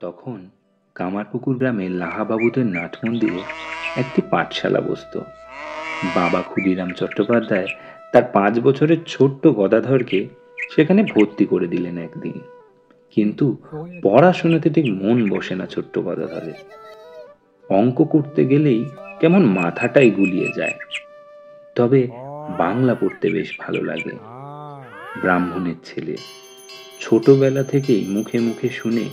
তখন কামারপুকুর গ্রামের লাহাবাবুদের নাট মন্দিরে একটি পাঠশালা বসত। বাবা ক্ষুদিরাম চট্টোপাধ্যায় তার 5 বছরের ছোট্ট গদাধরকে সেখানে ভর্তি করে দিলেন একদিন। কিন্তু পড়াশোনাতে ঠিক মন বসে না ছোট্ট গদাধরের। অঙ্ক করতে গেলেই কেমন মাথাটাই গুলিয়ে যায়। তবে বাংলা পড়তে বেশ ভালো লাগে। ব্রাহ্মণের ছেলে, ছোটবেলা থেকেই মুখে মুখে শুনে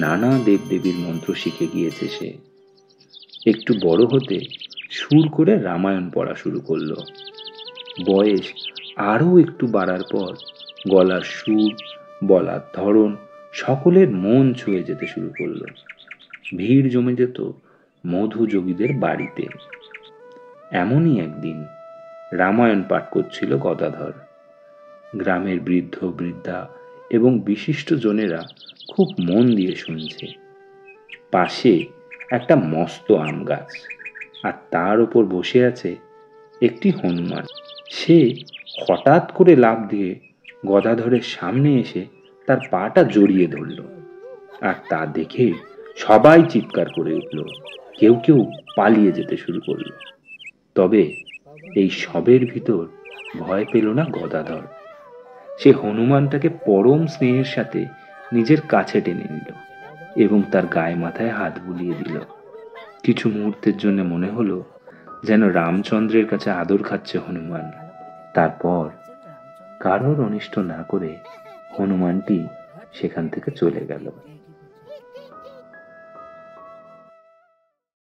নানা দেবদেবীর মন্ত্র শিখে গিয়েছে সে। একটু বড় হতে সুর করে রামায়ণ পড়া শুরু করলো। বয়স আরও একটু বাড়ার পর গলার সুর, বলার ধরন সকলের মন ছুঁয়ে যেতে শুরু করলো। ভিড় জমে যেত মধুযোগীদের বাড়িতে। এমনই একদিন রামায়ণ পাঠ করছিল গদাধর। গ্রামের বৃদ্ধ বৃদ্ধা এবং বিশিষ্ট জনেরা খুব মন দিয়ে শুনছে। পাশে একটা মস্ত আম গাছ, আর তার উপর বসে আছে একটি হনুমান। সে হঠাৎ করে লাফ দিয়ে গদাধরের সামনে এসে তার পাটা জড়িয়ে ধরল। আর তা দেখে সবাই চিৎকার করে উঠল, কেউ কেউ পালিয়ে যেতে শুরু করলো। তবে এই সবের ভিতর ভয় পেল না গদাধর। সে হনুমানটাকে পরম স্নেহের সাথে নিজের কাছে টেনে নিল এবং তার গায়ে মাথায় হাত বুলিয়ে দিল। কিছু মুহূর্তের জন্য মনে হলো যেন রামচন্দ্রের কাছে আদর খাচ্ছে হনুমান। তারপর কারোর অনিষ্ট না করে হনুমানটি সেখান থেকে চলে গেল।